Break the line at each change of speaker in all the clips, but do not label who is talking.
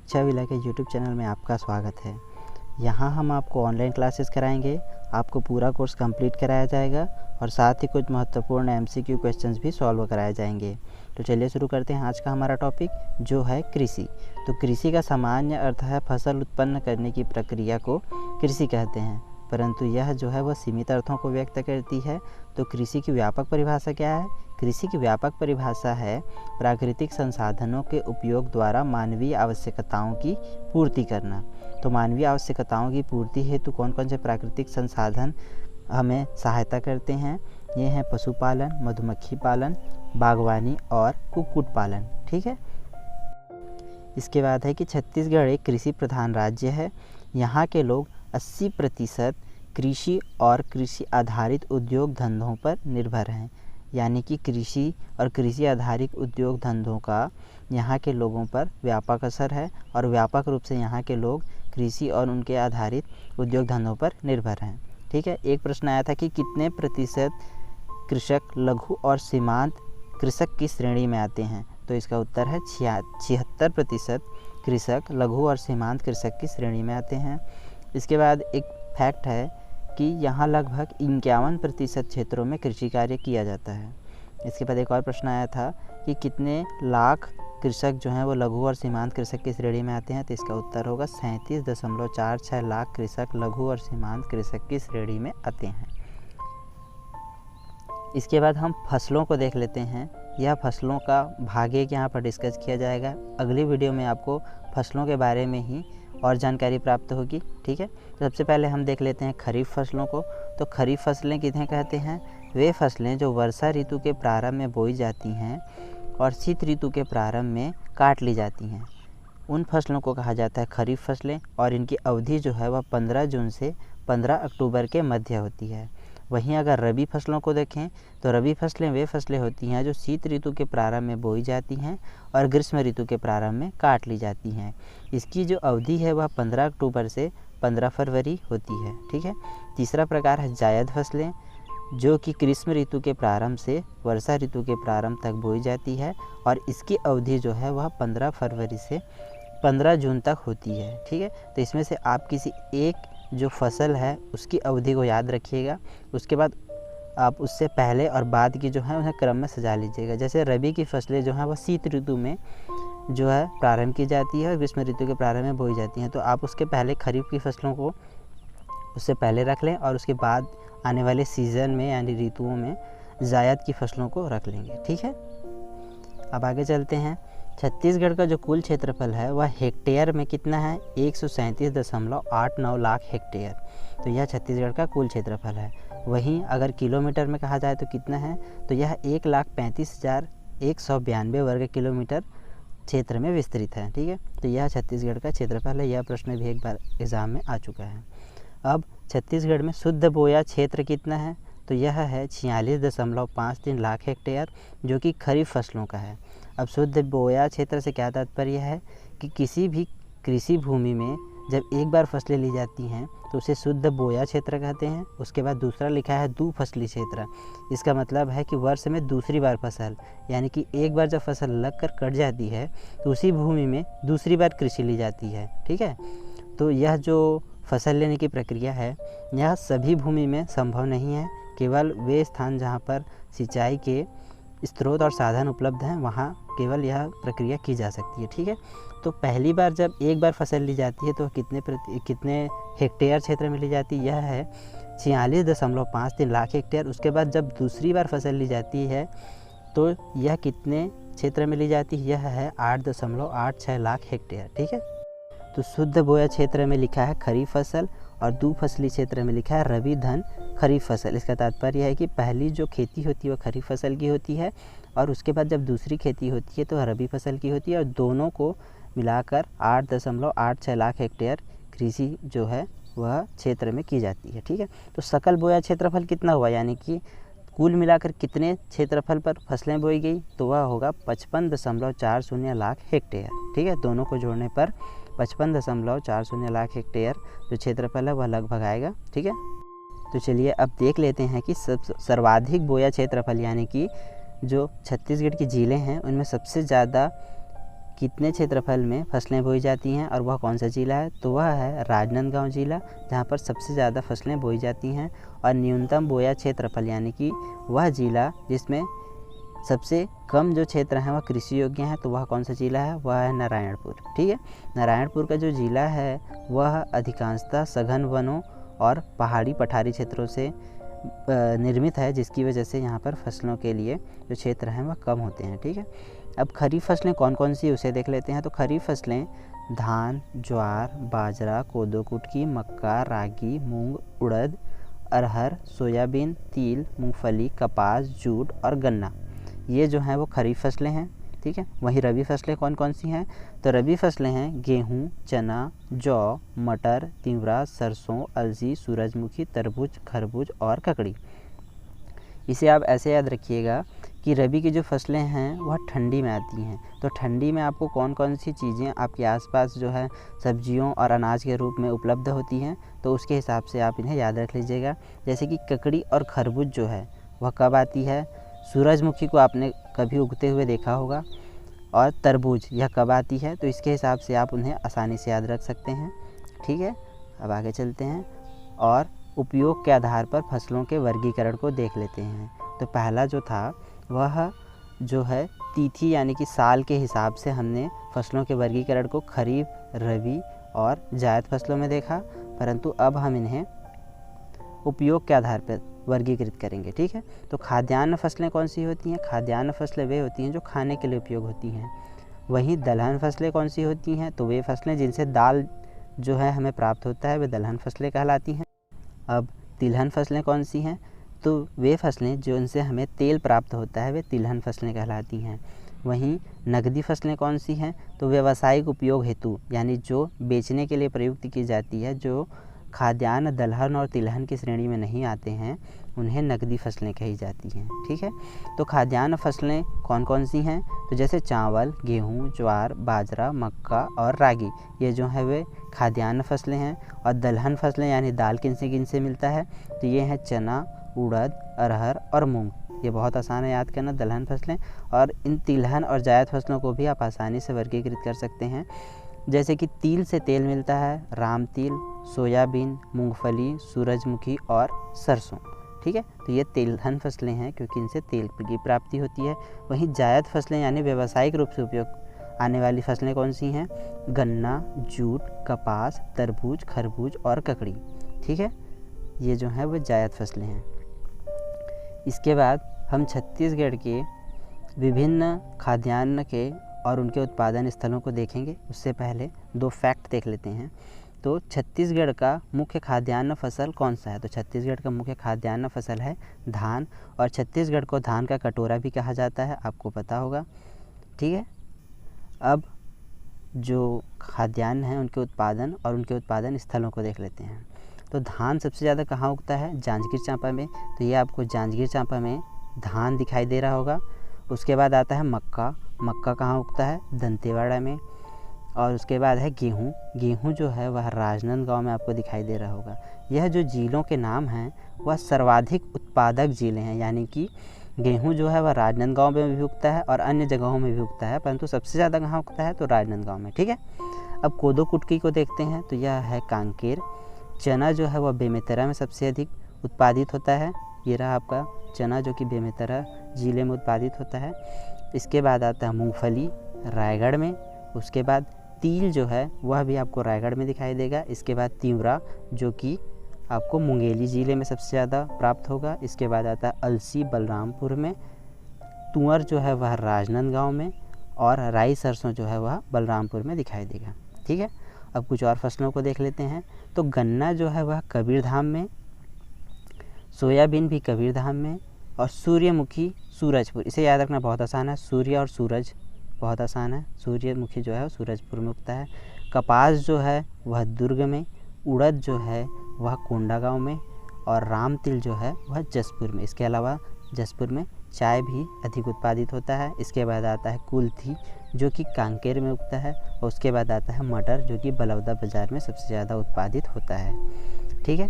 शिक्षा विला के YouTube channel में आपका स्वागत है। यहाँ हम आपको ऑनलाइन क्लासेस कराएंगे, आपको पूरा कोर्स कंप्लीट कराया जाएगा और साथ ही कुछ महत्वपूर्ण एमसीक्यू क्वेश्चंस भी सॉल्व कराए जाएंगे। तो चलिए शुरू करते हैं आज का हमारा टॉपिक, जो है कृषि। तो कृषि का सामान्य अर्थ है फसल उत्पन्न करने की प्रक्रिया को कृषि कहते हैं, परंतु यह जो है वह सीमित अर्थों को व्यक्त करती है। तो कृषि की व्यापक परिभाषा क्या है? कृषि की व्यापक परिभाषा है प्राकृतिक संसाधनों के उपयोग द्वारा मानवीय आवश्यकताओं की पूर्ति करना। तो मानवीय आवश्यकताओं की पूर्ति हेतु कौन कौन से प्राकृतिक संसाधन हमें सहायता करते हैं? ये हैं पशुपालन, मधुमक्खी पालन, बागवानी और कुक्कुट पालन। ठीक है। इसके बाद है कि छत्तीसगढ़ एक कृषि प्रधान राज्य है। यहाँ के लोग 80% कृषि और कृषि आधारित उद्योग धंधों पर निर्भर हैं। यानी कि कृषि और कृषि आधारित उद्योग धंधों का यहाँ के लोगों पर व्यापक असर है और व्यापक रूप से यहाँ के लोग कृषि और उनके आधारित उद्योग धंधों पर निर्भर हैं। ठीक है। एक प्रश्न आया था कि कितने प्रतिशत कृषक लघु और सीमांत कृषक की श्रेणी में आते हैं? तो इसका उत्तर है 76% कृषक लघु और सीमांत कृषक की श्रेणी में आते हैं। इसके बाद एक फैक्ट है कि यहाँ लगभग 51% क्षेत्रों में कृषि कार्य किया जाता है। इसके बाद एक और प्रश्न आया था कि कितने लाख कृषक जो हैं वो लघु और सीमांत कृषक की श्रेणी में आते हैं? तो इसका उत्तर होगा 37.46 लाख कृषक लघु और सीमांत कृषक की श्रेणी में आते हैं। इसके बाद हम फसलों को देख लेते हैं। यह फसलों का भाग एक यहाँ पर डिस्कस किया जाएगा। अगली वीडियो में आपको फसलों के बारे में ही और जानकारी प्राप्त होगी। ठीक है। तो सबसे पहले हम देख लेते हैं खरीफ फसलों को। तो खरीफ फसलें किन्हें कहते हैं? वे फसलें जो वर्षा ऋतु के प्रारंभ में बोई जाती हैं और शीत ऋतु के प्रारंभ में काट ली जाती हैं, उन फसलों को कहा जाता है खरीफ फसलें। और इनकी अवधि जो है वह 15 जून से 15 अक्टूबर के मध्य होती है। वहीं अगर रबी फसलों को देखें तो रबी फसलें वे फसलें होती हैं जो शीत ऋतु के प्रारंभ में बोई जाती हैं और ग्रीष्म ऋतु के प्रारंभ में काट ली जाती हैं। इसकी जो अवधि है वह 15 अक्टूबर से 15 फरवरी होती है। ठीक है। तीसरा प्रकार है जायद फसलें, जो कि ग्रीष्म ऋतु के प्रारंभ से वर्षा ऋतु के प्रारंभ तक बोई जाती है और इसकी अवधि जो है वह 15 फरवरी से 15 जून तक होती है। ठीक है। तो इसमें से आप किसी एक जो फसल है उसकी अवधि को याद रखिएगा। उसके बाद आप उससे पहले और बाद की जो है उन्हें क्रम में सजा लीजिएगा। जैसे रबी की फसलें जो हैं वह शीत ऋतु में जो है प्रारंभ की जाती है और ग्रीष्म ऋतु के प्रारंभ में बोई जाती हैं। तो आप उसके पहले खरीफ की फसलों को उससे पहले रख लें और उसके बाद आने वाले सीज़न में यानी ऋतुओं में जायद की फसलों को रख लेंगे। ठीक है। अब आगे चलते हैं। छत्तीसगढ़ का जो कुल क्षेत्रफल है वह हेक्टेयर में कितना है? 137.89 लाख हेक्टेयर। तो यह छत्तीसगढ़ का कुल क्षेत्रफल है। वहीं अगर किलोमीटर में कहा जाए तो कितना है? तो यह 1,35,192 वर्ग किलोमीटर क्षेत्र में विस्तृत है। ठीक है। तो यह छत्तीसगढ़ का क्षेत्रफल है। यह प्रश्न भी एक बार एग्जाम में आ चुका है। अब छत्तीसगढ़ में शुद्ध बोया क्षेत्र कितना है? तो यह है 46.53 लाख हेक्टेयर, जो कि खरीफ फसलों का है। अब शुद्ध बोया क्षेत्र से क्या तात्पर्य है कि किसी भी कृषि भूमि में जब एक बार फसलें ली जाती हैं तो उसे शुद्ध बोया क्षेत्र कहते हैं। उसके बाद दूसरा लिखा है दुफसली क्षेत्र। इसका मतलब है कि वर्ष में दूसरी बार फसल, यानी कि एक बार जब फसल लग कर कट जाती है तो उसी भूमि में दूसरी बार कृषि ली जाती है। ठीक है। तो यह जो फसल लेने की प्रक्रिया है यह सभी भूमि में संभव नहीं है। केवल वे स्थान जहाँ पर सिंचाई के स्रोत और साधन उपलब्ध हैं वहाँ केवल यह प्रक्रिया की जा सकती है। ठीक है। तो पहली बार जब एक बार फसल ली जाती है तो कितने हेक्टेयर क्षेत्र में ली जाती है? यह है 46.53 लाख हेक्टेयर। उसके बाद जब दूसरी बार फसल ली जाती है तो यह कितने क्षेत्र में ली जाती है? यह है 8.86 लाख हेक्टेयर। ठीक है। तो शुद्ध बोया क्षेत्र में लिखा है खरीफ फसल और दुफसली क्षेत्र में लिखा है रबी धन खरीफ फसल। इसका तात्पर्य है कि पहली जो खेती होती है वो खरीफ फसल की होती है और उसके बाद जब दूसरी खेती होती है तो रबी फसल की होती है और दोनों को मिलाकर 8.86 लाख हेक्टेयर कृषि जो है वह क्षेत्र में की जाती है। ठीक है। तो सकल बोया क्षेत्रफल कितना हुआ, यानी कि कुल मिलाकर कितने क्षेत्रफल पर फसलें बोई गई? तो वह होगा 55.40 लाख हेक्टेयर। ठीक है। दोनों को जोड़ने पर 55.40 लाख हेक्टेयर जो क्षेत्रफल है वह लगभग आएगा। ठीक है। तो चलिए अब देख लेते हैं कि सर्वाधिक बोया क्षेत्रफल, यानी कि जो छत्तीसगढ़ की ज़िले हैं उनमें सबसे ज़्यादा कितने क्षेत्रफल में फसलें बोई जाती हैं और वह कौन सा जिला है, तो वह है राजनांदगांव जिला, जहाँ पर सबसे ज़्यादा फसलें बोई जाती हैं। और न्यूनतम बोया क्षेत्रफल यानी कि वह जिला जिसमें सबसे कम जो क्षेत्र हैं वह कृषि योग्य हैं, तो वह कौन सा जिला है, वह है नारायणपुर। ठीक है, नारायणपुर का जो जिला है वह अधिकांशतः सघन वनों और पहाड़ी पठारी क्षेत्रों से निर्मित है, जिसकी वजह से यहाँ पर फसलों के लिए जो क्षेत्र हैं वह कम होते हैं। ठीक है, अब खरीफ फसलें कौन कौन सी उसे देख लेते हैं। तो खरीफ फसलें धान, ज्वार, बाजरा, कोदो कुटकी, मक्का, रागी, मूंग, उड़द, अरहर, सोयाबीन, तिल, मूंगफली, कपास, जूट और गन्ना, ये जो हैं वो खरीफ फसलें हैं। ठीक है, वहीं रबी फसलें कौन कौन सी हैं, तो रबी फसलें हैं गेहूं, चना, जौ, मटर, तिवरा, सरसों, अलसी, सूरजमुखी, तरबूज, खरबूज और ककड़ी। इसे आप ऐसे याद रखिएगा कि रबी की जो फसलें हैं वह ठंडी में आती हैं, तो ठंडी में आपको कौन कौन सी चीज़ें आपके आसपास जो है सब्जियों और अनाज के रूप में उपलब्ध होती हैं, तो उसके हिसाब से आप इन्हें याद रख लीजिएगा। जैसे कि ककड़ी और खरबूज जो है वह कब आती है, सूरजमुखी को आपने कभी उगते हुए देखा होगा, और तरबूज यह कब आती है, तो इसके हिसाब से आप उन्हें आसानी से याद रख सकते हैं। ठीक है, अब आगे चलते हैं और उपयोग के आधार पर फसलों के वर्गीकरण को देख लेते हैं। तो पहला जो था वह जो है तिथि यानी कि साल के हिसाब से हमने फसलों के वर्गीकरण को खरीफ, रबी और जायद फसलों में देखा, परंतु अब हम इन्हें उपयोग के आधार पर वर्गीकृत करेंगे। ठीक है, तो खाद्यान्न फसलें कौन सी होती हैं, खाद्यान्न फसलें वे होती हैं जो खाने के लिए उपयोग होती हैं। वहीं दलहन फसलें कौन सी होती हैं, तो वे फसलें जिनसे दाल जो है हमें प्राप्त होता है वे दलहन फसलें कहलाती हैं। अब तिलहन फसलें कौन सी हैं, तो वे फसलें जो उनसे हमें तेल प्राप्त होता है वे तिलहन फसलें कहलाती हैं। वहीं नकदी फसलें कौन सी हैं, तो व्यावसायिक उपयोग हेतु यानी जो बेचने के लिए प्रयुक्त की जाती है, जो खाद्यान्न दलहन और तिलहन की श्रेणी में नहीं आते हैं, उन्हें नकदी फसलें कही जाती हैं। ठीक है, तो खाद्यान्न फसलें कौन कौन सी हैं, तो जैसे चावल, गेहूं, ज्वार, बाजरा, मक्का और रागी, ये जो है वे खाद्यान्न फसलें हैं। और दलहन फसलें यानी दाल किन से मिलता है, तो ये हैं चना, उड़द, अरहर और मूंग। ये बहुत आसान है याद करना, दलहन फसलें। और इन तिलहन और जायद फसलों को भी आप आसानी से वर्गीकृत कर सकते हैं। जैसे कि तिल से तेल मिलता है, राम तिल, सोयाबीन, मूंगफली, सूरजमुखी और सरसों। ठीक है, तो ये तिलहन फसलें हैं क्योंकि इनसे तेल की प्राप्ति होती है। वहीं जायद फसलें यानी व्यावसायिक रूप से उपयोग आने वाली फसलें कौन सी हैं, गन्ना, जूट, कपास, तरबूज, खरबूज और ककड़ी। ठीक है, ये जो है वो जायद फसलें हैं। इसके बाद हम छत्तीसगढ़ के विभिन्न खाद्यान्न के और उनके उत्पादन स्थलों को देखेंगे। उससे पहले दो फैक्ट देख लेते हैं। तो छत्तीसगढ़ का मुख्य खाद्यान्न फसल कौन सा है, तो छत्तीसगढ़ का मुख्य खाद्यान्न फसल है धान, और छत्तीसगढ़ को धान का कटोरा भी कहा जाता है, आपको पता होगा। ठीक है, अब जो खाद्यान्न हैं उनके उत्पादन और उनके उत्पादन स्थलों को देख लेते हैं। तो धान सबसे ज़्यादा कहाँ उगता है, जांजगीर चांपा में, तो ये आपको जांजगीर चांपा में धान दिखाई दे रहा होगा। उसके बाद आता है मक्का, मक्का कहाँ उगता है, दंतेवाड़ा में। और उसके बाद है गेहूँ, गेहूँ जो है वह राजनांदगांव में आपको दिखाई दे रहा होगा। यह जो जिलों के नाम हैं वह सर्वाधिक उत्पादक जिले हैं, यानी कि गेहूँ जो है वह राजनांदगांव में भी उगता है और अन्य जगहों में भी उगता है, परंतु सबसे ज़्यादा कहाँ उगता है, तो राजनांदगांव में। ठीक है, अब कोदो कुटकी को देखते हैं, तो यह है कांकेर। चना जो है वह बेमेतरा में सबसे अधिक उत्पादित होता है, ये रहा आपका चना जो कि बेमेतरा ज़िले में उत्पादित होता है। इसके बाद आता है मूंगफली, रायगढ़ में। उसके बाद तिल जो है वह भी आपको रायगढ़ में दिखाई देगा। इसके बाद तिवरा जो कि आपको मुंगेली ज़िले में सबसे ज़्यादा प्राप्त होगा। इसके बाद आता है अलसी, बलरामपुर में। तुअर जो है वह राजनांदगांव में, और राई सरसों जो है वह बलरामपुर में दिखाई देगा। ठीक है, अब कुछ और फसलों को देख लेते हैं। तो गन्ना जो है वह कबीरधाम में, सोयाबीन भी कबीरधाम में, और सूर्यमुखी सूरजपुर। इसे याद रखना बहुत आसान है, सूर्य और सूरज बहुत आसान है। सूर्यमुखी जो है वो सूरजपुर में उगता है। कपास जो है वह दुर्ग में, उड़द जो है वह कोंडागांव में, और राम तिल जो है वह जसपुर में। इसके अलावा जसपुर में चाय भी अधिक उत्पादित होता है। इसके बाद आता है कुल्थी जो कि कांकेर में उगता है, और उसके बाद आता है मटर जो कि बलौदा बाज़ार में सबसे ज़्यादा उत्पादित होता है। ठीक है,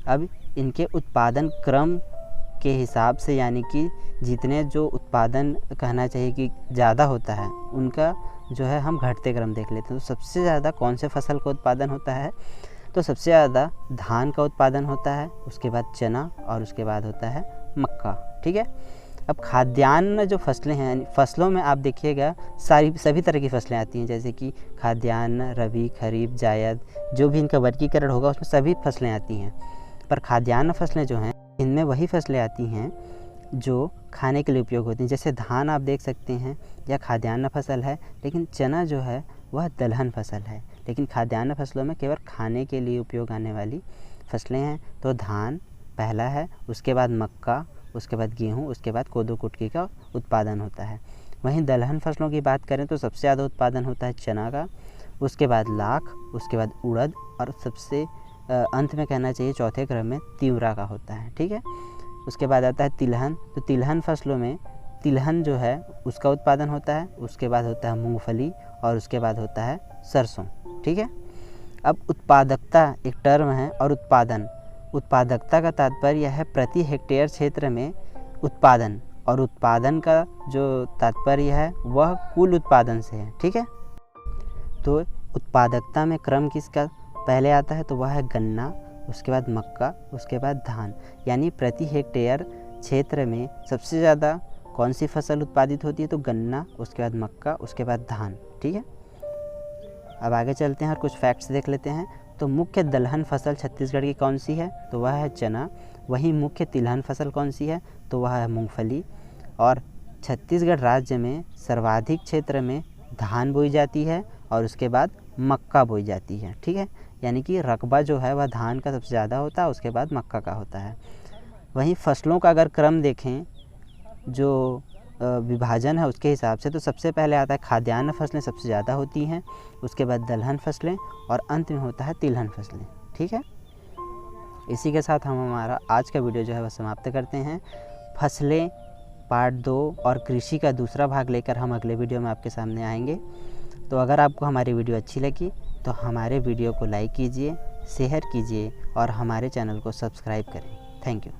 अब इनके उत्पादन क्रम के हिसाब से, यानी कि जितने जो उत्पादन कहना चाहिए कि ज़्यादा होता है, उनका जो है हम घटते क्रम देख लेते हैं। तो सबसे ज़्यादा कौन से फसल का उत्पादन होता है, तो सबसे ज़्यादा धान का उत्पादन होता है, उसके बाद चना और उसके बाद होता है मक्का। ठीक है। अब खाद्यान्न जो फसलें हैं, फसलों में आप देखिएगा सभी तरह की फसलें आती हैं, जैसे कि खाद्यान्न, रबी, खरीफ, जायद, जो भी इनका वर्गीकरण होगा उसमें सभी फसलें आती हैं। पर खाद्यान्न फसलें जो हैं इनमें वही फसलें आती हैं जो खाने के लिए उपयोग होती हैं। जैसे धान आप देख सकते हैं यह खाद्यान्न फसल है, लेकिन चना जो है वह दलहन फसल है। लेकिन खाद्यान्न फसलों में केवल खाने के लिए उपयोग आने वाली फसलें हैं। तो धान पहला है, उसके बाद मक्का, उसके बाद गेहूँ, उसके बाद कोदो कुटकी का उत्पादन होता है। वहीं दलहन फसलों की बात करें तो सबसे ज़्यादा उत्पादन होता है चना का, उसके बाद लाख, उसके बाद उड़द और सबसे अंत में कहना चाहिए चौथे क्रम में तिवरा का होता है। ठीक है। उसके बाद आता है तिलहन। तो तिलहन फसलों में तिलहन जो है उसका उत्पादन होता है, उसके बाद होता है मूंगफली और उसके बाद होता है सरसों। ठीक है। अब उत्पादकता एक टर्म है, और उत्पादकता का तात्पर्य है प्रति हेक्टेयर क्षेत्र में उत्पादन, और उत्पादन का जो तात्पर्य है वह कुल उत्पादन से है। ठीक है। तो उत्पादकता में क्रम किसका पहले आता है, तो वह है गन्ना, उसके बाद मक्का, उसके बाद धान। यानी प्रति हेक्टेयर क्षेत्र में सबसे ज़्यादा कौन सी फसल उत्पादित होती है, तो गन्ना, उसके बाद मक्का, उसके बाद धान। ठीक है। अब आगे चलते हैं और कुछ फैक्ट्स देख लेते हैं। तो मुख्य दलहन फसल छत्तीसगढ़ की कौन सी है, तो वह है चना। वहीं मुख्य तिलहन फसल कौन सी है, तो वह है मूंगफली। और छत्तीसगढ़ राज्य में सर्वाधिक क्षेत्र में धान बोई जाती है और उसके बाद मक्का बोई जाती है। ठीक है। यानी कि रकबा जो है वह धान का सबसे ज़्यादा होता है, उसके बाद मक्का का होता है। वहीं फसलों का अगर क्रम देखें, जो विभाजन है उसके हिसाब से, तो सबसे पहले आता है खाद्यान्न फसलें सबसे ज़्यादा होती हैं, उसके बाद दलहन फसलें और अंत में होता है तिलहन फसलें। ठीक है। इसी के साथ हम हमारा आज का वीडियो जो है वह समाप्त करते हैं। फसलें पार्ट 2 और कृषि का दूसरा भाग लेकर हम अगले वीडियो में आपके सामने आएंगे। तो अगर आपको हमारी वीडियो अच्छी लगी तो हमारे वीडियो को लाइक कीजिए, शेयर कीजिए और हमारे चैनल को सब्सक्राइब करें। Thank you.